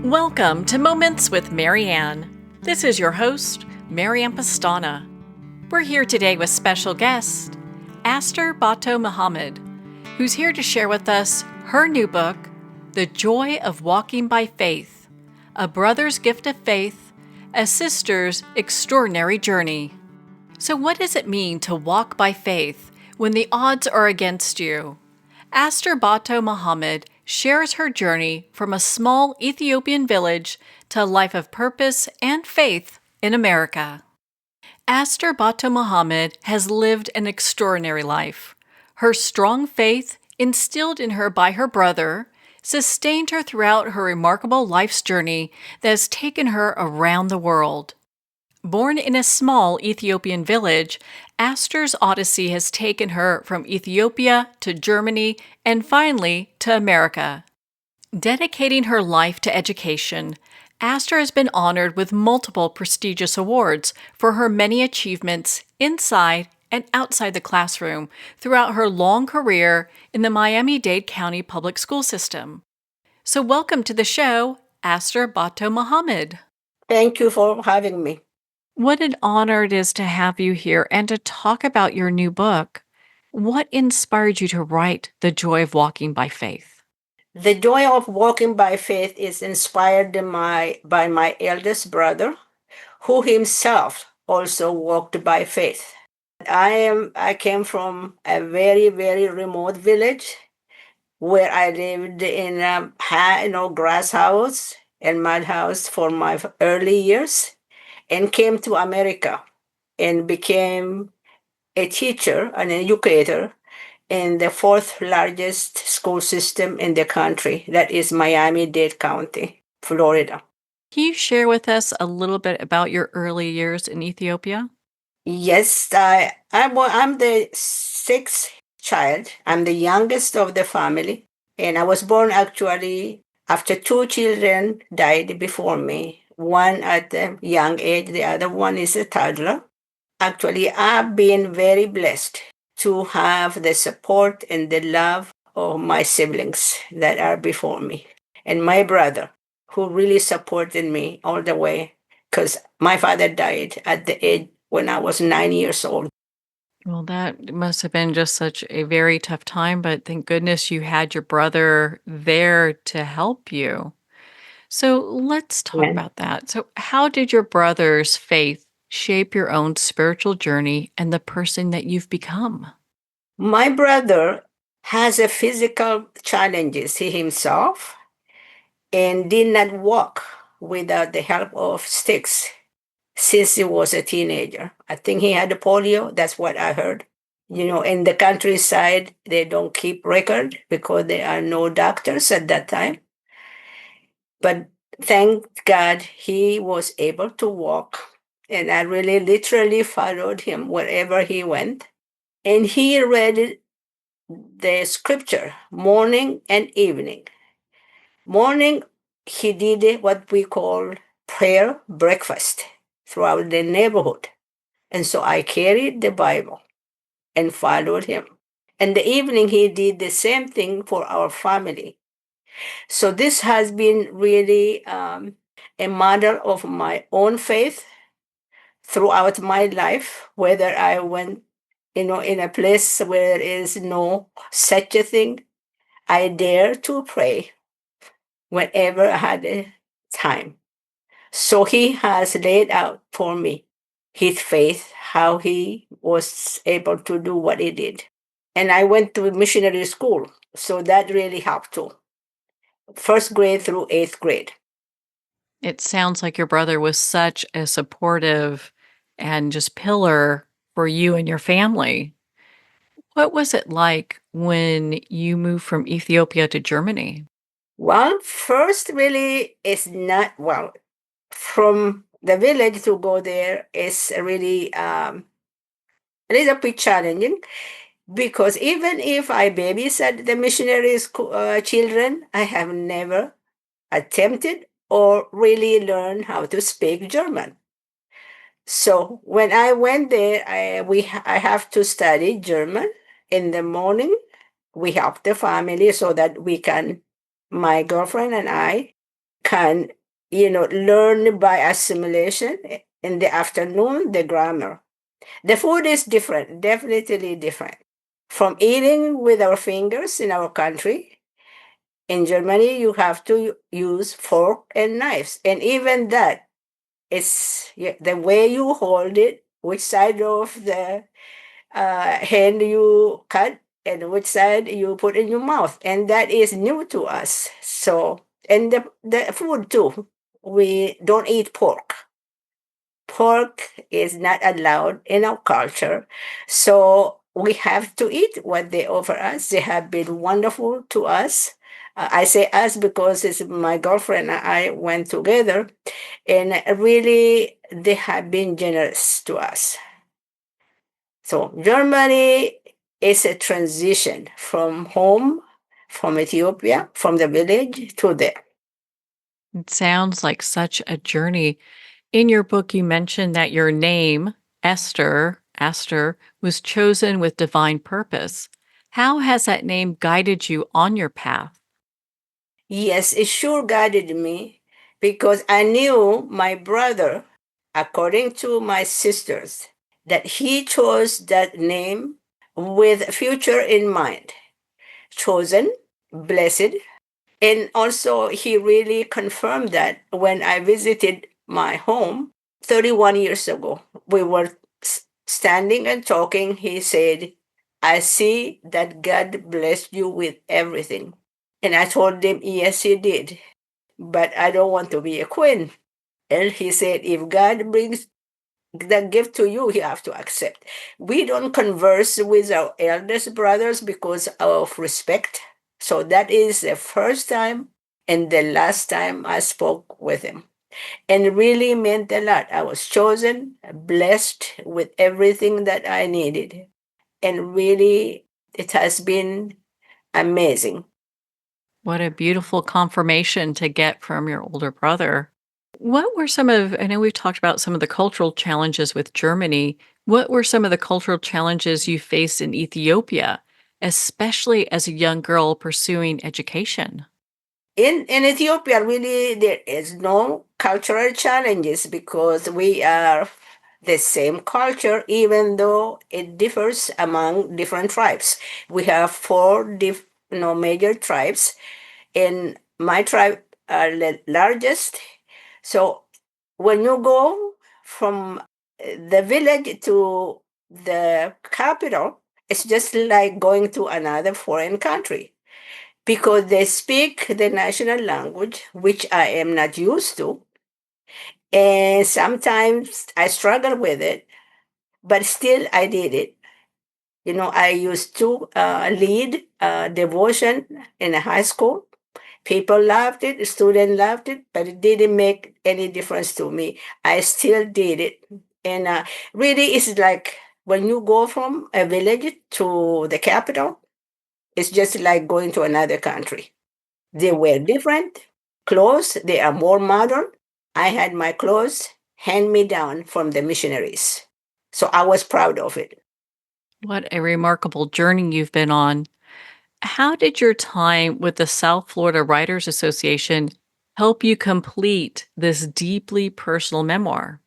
Welcome to Moments with Marianne. This is your host, Marianne Pastana. We're here today with special guest, Aster Bato Mohamed, who's here to share with us her new book, The Joy of Walking by Faith, A Brother's Gift of Faith, a Sister's Extraordinary Journey. So what does it mean to walk by faith when the odds are against you? Aster Bato Mohamed shares her journey from a small Ethiopian village to a life of purpose and faith in America. Aster Bato Mohamed has lived an extraordinary life. Her strong faith, instilled in her by her brother, sustained her throughout her remarkable life's journey that has taken her around the world. Born in a small Ethiopian village, Aster's odyssey has taken her from Ethiopia to Germany and finally to America. Dedicating her life to education, Aster has been honored with multiple prestigious awards for her many achievements inside and outside the classroom throughout her long career in the Miami-Dade County Public School system. So welcome to the show, Aster Bato Mohamed. Thank you for having me. What an honor it is to have you here and to talk about your new book. What inspired you to write The Joy of Walking by Faith? The joy of walking by faith is inspired by my eldest brother, who himself also walked by faith. I came from a very, very remote village where I lived in a grass house and mud house for my early years, and came to America and became a teacher, an educator in the fourth largest school system in the country, that is Miami-Dade County, Florida. Can you share with us a little bit about your early years in Ethiopia? Yes, I'm the sixth child. I'm the youngest of the family, and I was born actually after two children died before me. One at a young age, the other one is a toddler. Actually, I've been very blessed to have the support and the love of my siblings that are before me, and my brother, who really supported me all the way, because my father died at the age when I was 9 years old. Well, that must have been just such a very tough time, but thank goodness you had your brother there to help you. So let's talk And about that. So, how did your brother's faith shape your own spiritual journey and the person that you've become? my brother has a physical challenges he himself and did not walk without the help of sticks since he was a teenager. I think he had polio. That's what I heard. In the countryside, they don't keep record because there are no doctors at that time. But thank God he was able to walk. And I really literally followed him wherever he went. And he read the scripture morning and evening. Morning, he did what we call prayer breakfast throughout the neighborhood. And so I carried the Bible and followed him. And the evening, he did the same thing for our family. So this has been really a model of my own faith throughout my life, whether I went, in a place where there is no such a thing, I dare to pray whenever I had a time. So he has laid out for me his faith, how he was able to do what he did. And I went to missionary school, so that really helped too. First grade through eighth grade. It sounds like your brother was such a supportive and just pillar for you and your family. What was it like when you moved from Ethiopia to Germany? Well, first, really, it's not, well, from the village to go there is really a little bit challenging because even if I babysat the missionary children, I have never attempted or really learned how to speak German. So when I went there, I have to study German in the morning. We help the family so that my girlfriend and I can, learn by assimilation. In the afternoon, the grammar. The food is different, definitely different. From eating with our fingers in our country, in Germany, you have to use fork and knives. And even that, it's the way you hold it, which side of the hand you cut and which side you put in your mouth. And that is new to us. So, and the food too. We don't eat pork. Pork is not allowed in our culture. So we have to eat what they offer us. They have been wonderful to us. I say us because it's my girlfriend and I went together, and really they have been generous to us. So Germany is a transition from home, from Ethiopia, from the village to there. It sounds like such a journey. In your book, you mentioned that your name, Aster, was chosen with divine purpose. How has that name guided you on your path? Yes, it sure guided me because I knew my brother, according to my sisters, that he chose that name with future in mind. Chosen, blessed. And also, he really confirmed that when I visited my home 31 years ago. We were standing and talking. He said, I see that God blessed you with everything. And I told him, yes, he did. But I don't want to be a queen. And he said, if God brings that gift to you, you have to accept. We don't converse with our eldest brothers because of respect. So that is the first time and the last time I spoke with him. And really meant a lot. I was chosen, blessed with everything that I needed. And really, it has been amazing. What a beautiful confirmation to get from your older brother. What were some of, I know we've talked about some of the cultural challenges with Germany. What were some of the cultural challenges you faced in Ethiopia, especially as a young girl pursuing education? In Ethiopia, really, there is no cultural challenges because we are the same culture, even though it differs among different tribes. We have four major tribes, and my tribe are the largest. So when you go from the village to the capital, it's just like going to another foreign country because they speak the national language, which I am not used to. And sometimes I struggle with it, but still I did it. I used to lead devotion in a high school. People loved it, students loved it, but it didn't make any difference to me. I still did it. And really, it's like when you go from a village to the capital, it's just like going to another country. They were different clothes, they are more modern. I had my clothes hand me down from the missionaries. So I was proud of it. What a remarkable journey you've been on. How did your time with the South Florida Writers Association help you complete this deeply personal memoir?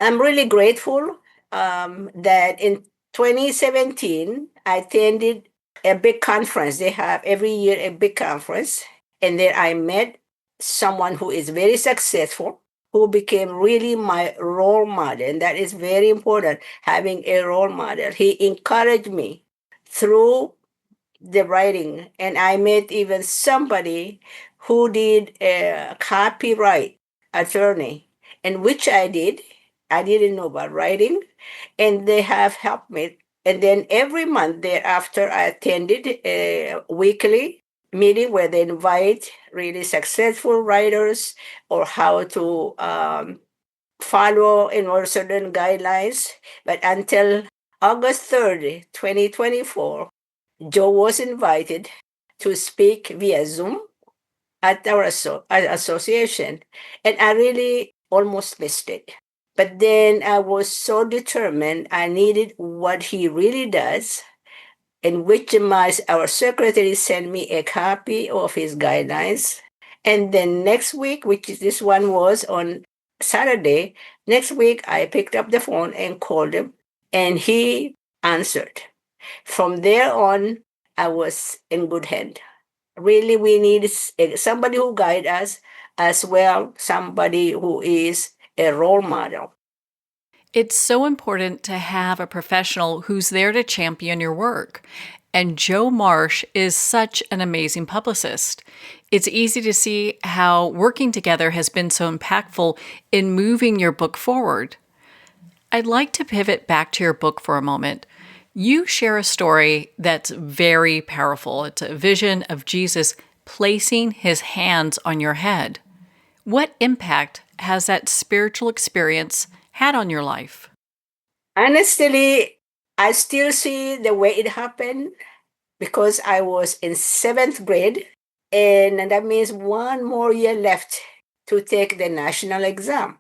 I'm really grateful that in 2017, I attended a big conference. They have every year a big conference. And there I met someone who is very successful, who became really my role model. And that is very important, having a role model. He encouraged me through the writing. And I met even somebody who did a copyright attorney, and which I did. I didn't know about writing, and they have helped me. And then every month thereafter, I attended a weekly meeting where they invite really successful writers or how to follow certain guidelines. But until August 3rd, 2024, Joe was invited to speak via Zoom at our association, and I really almost missed it. But then I was so determined. I needed what he really does, in which our secretary sent me a copy of his guidelines. And then next week, which is this one was on Saturday, next week I picked up the phone and called him, and he answered. From there on, I was in good hand. Really, we need somebody who guide us as well, somebody who is a role model. It's so important to have a professional who's there to champion your work. And Joe Marsh is such an amazing publicist. It's easy to see how working together has been so impactful in moving your book forward. I'd like to pivot back to your book for a moment. You share a story that's very powerful. It's a vision of Jesus placing his hands on your head. What impact has that spiritual experience had on your life? Honestly, I still see the way it happened because I was in seventh grade, and that means one more year left to take the national exam.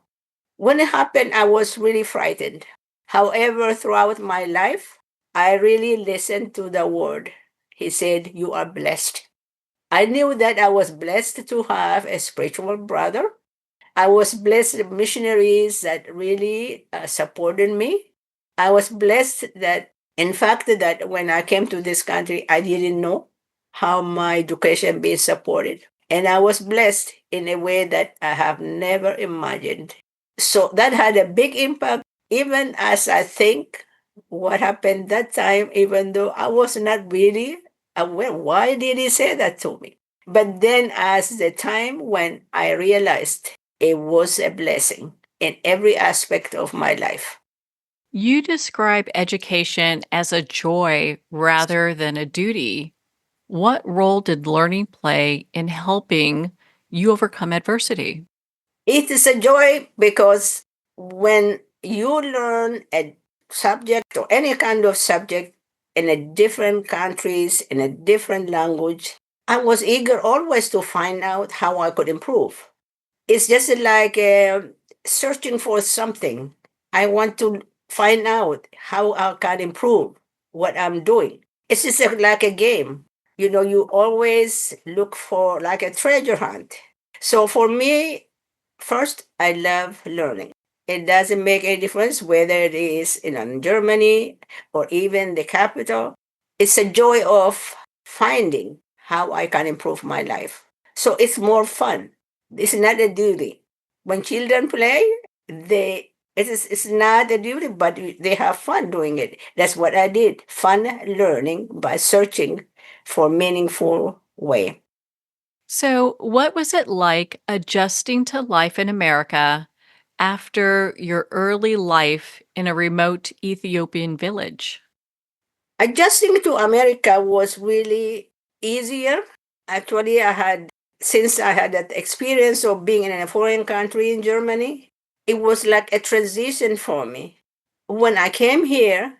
When it happened, I was really frightened. However, throughout my life, I really listened to the word. He said, "You are blessed." I knew that I was blessed to have a spiritual brother. I was blessed with missionaries that really supported me. I was blessed that, in fact, that when I came to this country, I didn't know how my education being supported. And I was blessed in a way that I have never imagined. So that had a big impact, even as I think what happened that time, even though I was not really aware. Why did he say that to me? But then, as the time when I realized it was a blessing in every aspect of my life. You describe education as a joy rather than a duty. What role did learning play in helping you overcome adversity? It is a joy because when you learn a subject or any kind of subject in a different countries, in a different language, I was eager always to find out how I could improve. It's just like searching for something. I want to find out how I can improve what I'm doing. It's just like a game. You know, you always look for like a treasure hunt. So for me, first, I love learning. It doesn't make any difference whether it is in Germany or even the capital. It's a joy of finding how I can improve my life. So it's more fun. It's not a duty. When children play, it's not a duty, but they have fun doing it. That's what I did. Fun learning by searching for meaningful way. So, what was it like adjusting to life in America after your early life in a remote Ethiopian village? Adjusting to America was really easier. Actually, since I had that experience of being in a foreign country in Germany, it was like a transition for me. When I came here,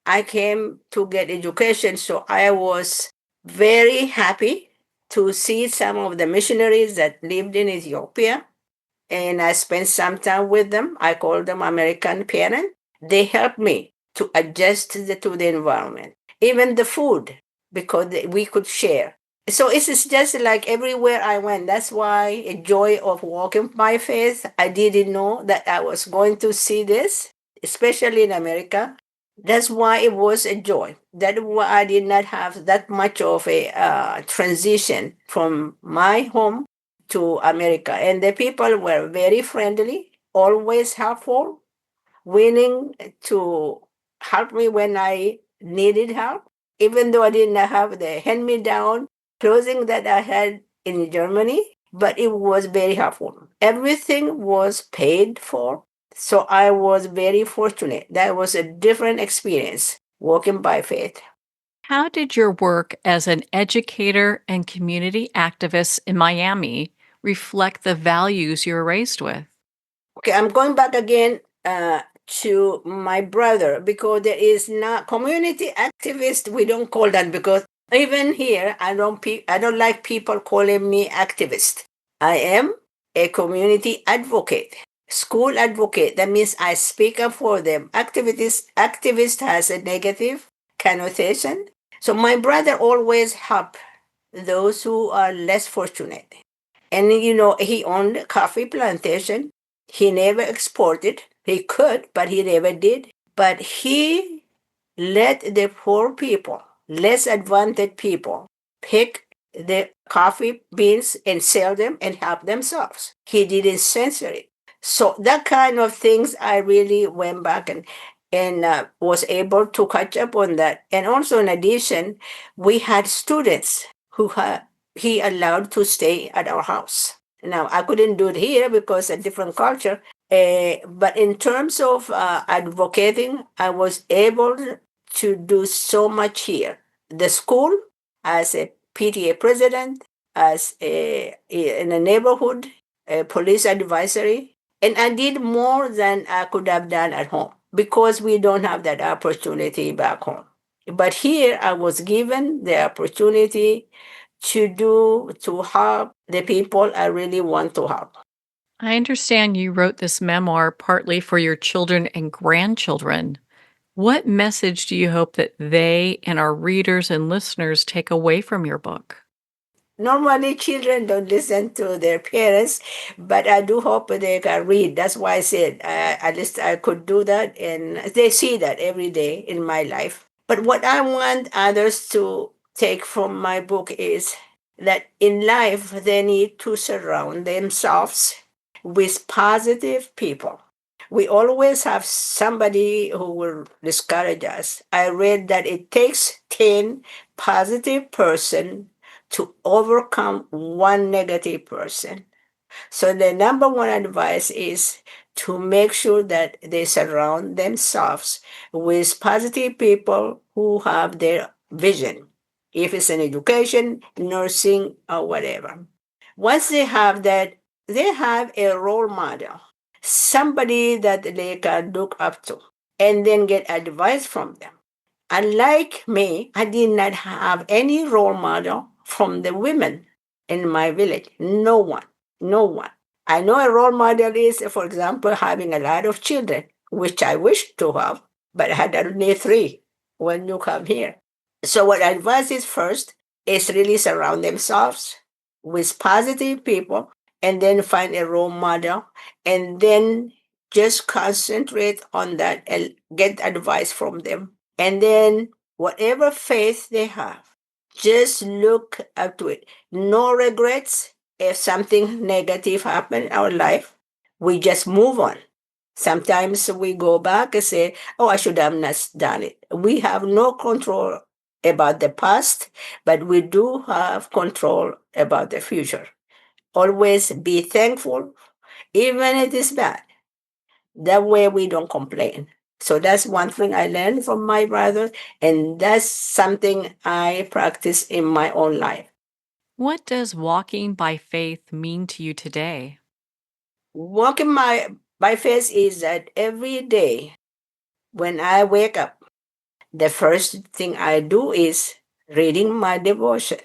I came to get education, so I was very happy to see some of the missionaries that lived in Ethiopia, and I spent some time with them. I call them American parents. They helped me to adjust to the environment, even the food, because we could share. So it's just like everywhere I went. That's why a joy of walking by faith. I didn't know that I was going to see this, especially in America. That's why it was a joy. That why I did not have that much of a transition from my home to America. And the people were very friendly, always helpful, willing to help me when I needed help, even though I didn't have the hand me down clothing that I had in Germany, but it was very helpful. Everything was paid for. So I was very fortunate. That was a different experience walking by faith. How did your work as an educator and community activist in Miami reflect the values you were raised with? Okay, I'm going back again to my brother because there is not community activist. We don't call that because even here I don't like people calling me activist. I am a community advocate, school advocate. That means I speak up for them. Activist has a negative connotation. So my brother always help those who are less fortunate. And he owned a coffee plantation. He never exported. He could, but he never did. But he let the poor people, less advantaged people, pick the coffee beans and sell them and help themselves. He didn't censor it. So that kind of things, I really went back and was able to catch up on that. And also, in addition, we had students who he allowed to stay at our house. Now, I couldn't do it here because a different culture. But in terms of advocating, I was able to do so much here. The school, as a PTA president, as in a neighborhood, a police advisory, and I did more than I could have done at home because we don't have that opportunity back home. But here I was given the opportunity to help the people I really want to help. I understand you wrote this memoir partly for your children and grandchildren. What message do you hope that they and our readers and listeners take away from your book? Normally, children don't listen to their parents, but I do hope they can read. That's why I said at least I could do that, and they see that every day in my life. But what I want others to take from my book is that in life they need to surround themselves with positive people. We always have somebody who will discourage us. I read that it takes 10 positive person to overcome one negative person. So the number one advice is to make sure that they surround themselves with positive people who have their vision, if it's in education, nursing, or whatever. Once they have that, they have a role model, somebody that they can look up to, and then get advice from them. Unlike me, I did not have any role model from the women in my village. No one. No one. I know a role model is, for example, having a lot of children, which I wish to have, but I had only three when you come here. So what I advise is first is really surround themselves with positive people and then find a role model and then just concentrate on that and get advice from them. And then whatever faith they have, just look up to it. No regrets. If something negative happened in our life, we just move on. Sometimes we go back and say, oh, I should have not done it. We have no control about the past, but we do have control about the future. Always be thankful, even if it is bad. That way we don't complain. So that's one thing I learned from my brother, and that's something I practice in my own life. What does walking by faith mean to you today? Walking by faith is that every day when I wake up, the first thing I do is reading my devotion.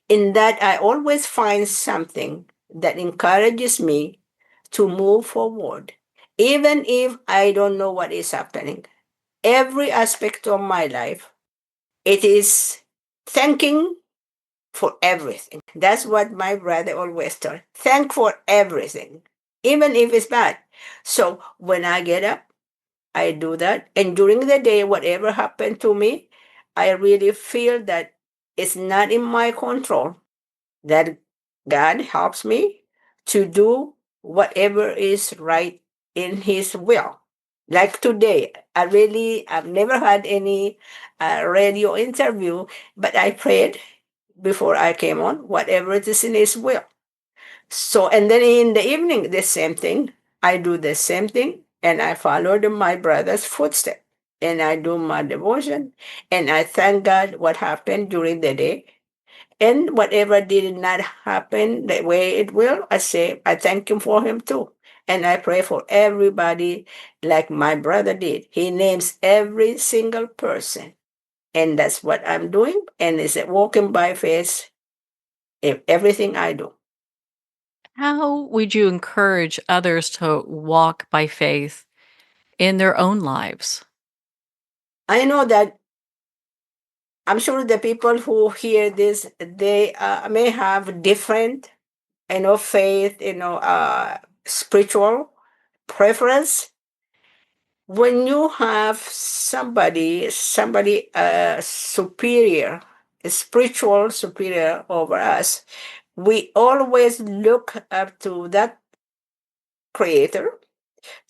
In that, I always find something that encourages me to move forward, even if I don't know what is happening. Every aspect of my life, it is thanking for everything. That's what my brother always told. Thank for everything, even if it's bad. So when I get up, I do that. And during the day, whatever happened to me, I really feel that it's not in my control, that God helps me to do whatever is right in His will. Like today, I've never had any radio interview, but I prayed before I came on, whatever it is in His will. So, and then in the evening, the same thing. I do the same thing, and I followed my brother's footsteps. And I do my devotion, and I thank God what happened during the day. And whatever did not happen the way it will, I say, I thank Him for Him too. And I pray for everybody like my brother did. He names every single person. And that's what I'm doing. And it's a walking by faith in everything I do. How would you encourage others to walk by faith in their own lives? I know that I'm sure the people who hear this, they may have different faith, spiritual preference. When you have somebody superior, a spiritual superior over us, we always look up to that creator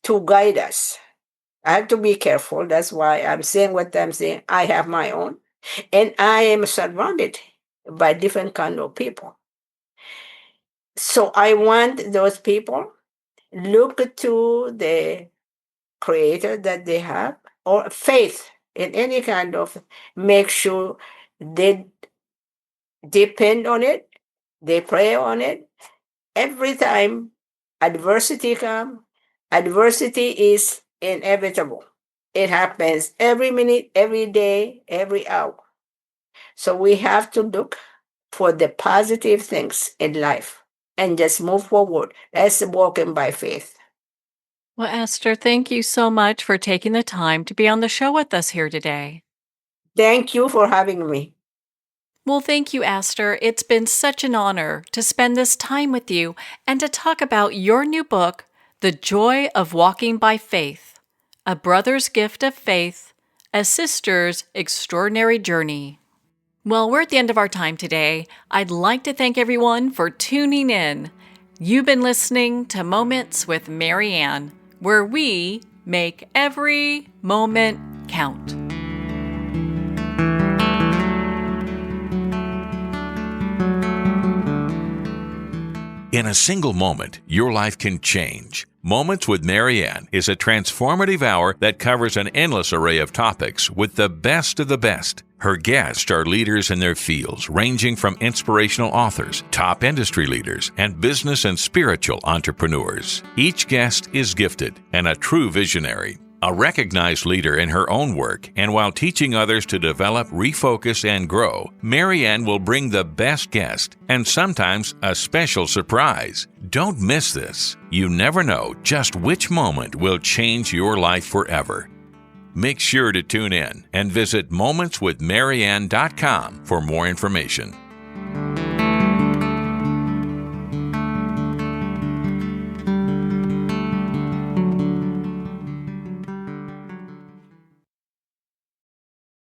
to guide us. I have to be careful. That's why I'm saying what I'm saying. I have my own, and I am surrounded by different kind of people. So I want those people look to the creator that they have, or faith in any kind of, make sure they depend on it, they pray on it. Every time adversity comes, adversity is inevitable. It happens every minute, every day, every hour. So we have to look for the positive things in life and just move forward. That's walking by faith. Well, Aster, thank you so much for taking the time to be on the show with us here today. Thank you for having me. Well, thank you, Aster. It's been such an honor to spend this time with you and to talk about your new book, The Joy of Walking by Faith, A Brother's Gift of Faith, A Sister's Extraordinary Journey. Well, we're at the end of our time today. I'd like to thank everyone for tuning in. You've been listening to Moments with Marianne, where we make every moment count. In a single moment, your life can change. Moments with Marianne is a transformative hour that covers an endless array of topics with the best of the best. Her guests are leaders in their fields, ranging from inspirational authors, top industry leaders, and business and spiritual entrepreneurs. Each guest is gifted and a true visionary, a recognized leader in her own work, and while teaching others to develop, refocus, and grow, Marianne will bring the best guest and sometimes a special surprise. Don't miss this. You never know just which moment will change your life forever. Make sure to tune in and visit momentswithmarianne.com for more information.